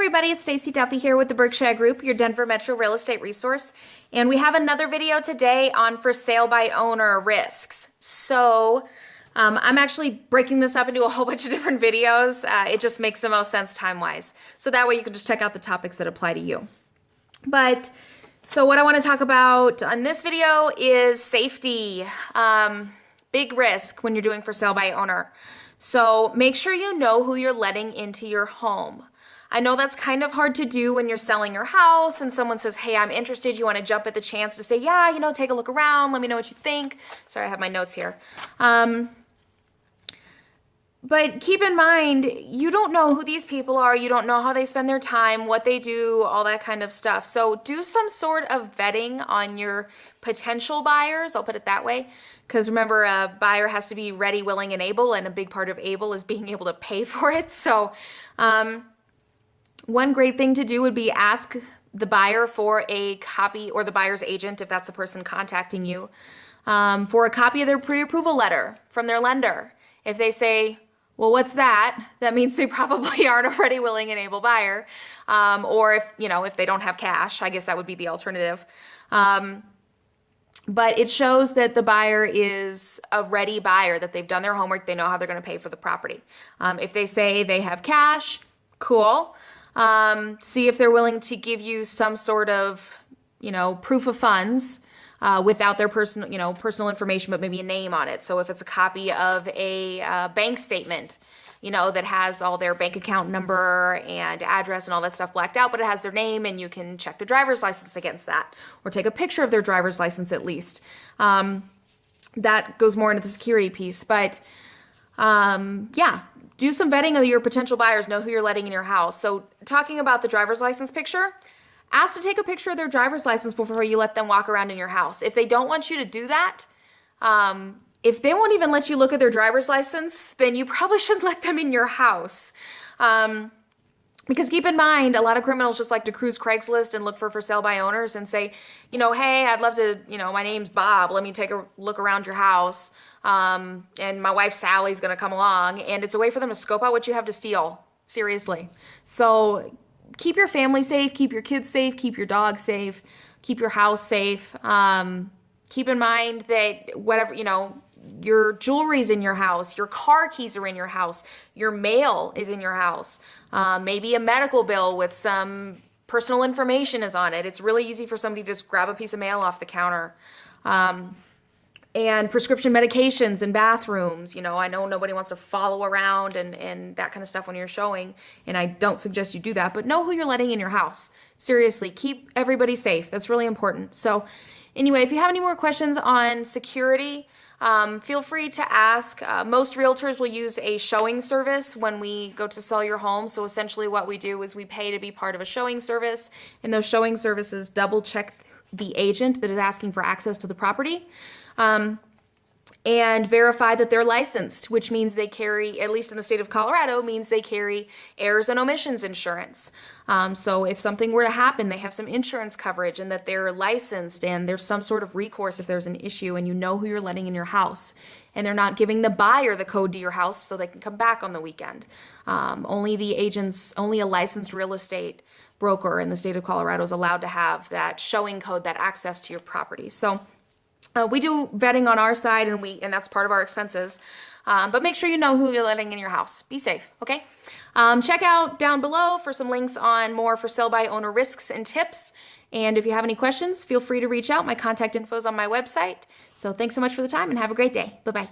everybody, it's Stacie Duffy here with the Berkshire Group, your Denver Metro real estate resource. And we have another video today on for sale by owner risks. So I'm actually breaking this up into a whole bunch of different videos. It just makes the most sense time-wise. So that way you can just check out the topics that apply to you. So what I want to talk about on this video is safety. Big risk when you're doing for sale by owner. So make sure you know who you're letting into your home. I know that's kind of hard to do when you're selling your house and someone says, hey, I'm interested. You want to jump at the chance to say, yeah, take a look around. Let me know what you think. Sorry, I have my notes here. But keep in mind, you don't know who these people are. You don't know how they spend their time, what they do, all that kind of stuff. So do some sort of vetting on your potential buyers. I'll put it that way. Because remember, a buyer has to be ready, willing, and able. And a big part of able is being able to pay for it. So one great thing to do would be ask the buyer for a copy, or the buyer's agent, if that's the person contacting you, for a copy of their pre-approval letter from their lender. If they say, well, what's that? That means they probably aren't a ready, willing, and able buyer. Or if they don't have cash, I guess that would be the alternative. But it shows that the buyer is a ready buyer, that they've done their homework, they know how they're going to pay for the property. If they say they have cash, cool. See if they're willing to give you some sort of, proof of funds without their personal information, but maybe a name on it. So if it's a copy of a bank statement, that has all their bank account number and address and all that stuff blacked out, but it has their name, and you can check their driver's license against that, or take a picture of their driver's license at least. That goes more into the security piece, but yeah. Do some vetting of your potential buyers, know who you're letting in your house. So talking about the driver's license picture, ask to take a picture of their driver's license before you let them walk around in your house. If they don't want you to do that, if they won't even let you look at their driver's license, then you probably shouldn't let them in your house. Because keep in mind, a lot of criminals just like to cruise Craigslist and look for sale by owners and say, hey, I'd love to, my name's Bob. Let me take a look around your house. And my wife Sally's going to come along. And it's a way for them to scope out what you have to steal. Seriously. So keep your family safe, keep your kids safe, keep your dog safe, keep your house safe. Keep in mind that whatever, your jewelry's in your house, your car keys are in your house, your mail is in your house, maybe a medical bill with some personal information is on it. It's really easy for somebody to just grab a piece of mail off the counter. And prescription medications in bathrooms. I know nobody wants to follow around and that kind of stuff when you're showing, and I don't suggest you do that, but know who you're letting in your house. Seriously, keep everybody safe. That's really important. So anyway, if you have any more questions on security, feel free to ask. Most realtors will use a showing service when we go to sell your home. So essentially what we do is we pay to be part of a showing service, and those showing services double check the agent that is asking for access to the property, and verify that they're licensed, which means they carry, at least in the state of Colorado, means they carry errors and omissions insurance. So if something were to happen, they have some insurance coverage, and that they're licensed, and there's some sort of recourse if there's an issue, and you know who you're letting in your house, and they're not giving the buyer the code to your house so they can come back on the weekend. Only a licensed real estate broker in the state of Colorado is allowed to have that showing code, that access to your property. So we do vetting on our side, and that's part of our expenses. But make sure you know who you're letting in your house. Be safe, okay? Check out down below for some links on more for sale by owner risks and tips. And if you have any questions, feel free to reach out. My contact info is on my website. So thanks so much for the time, and have a great day. Bye-bye.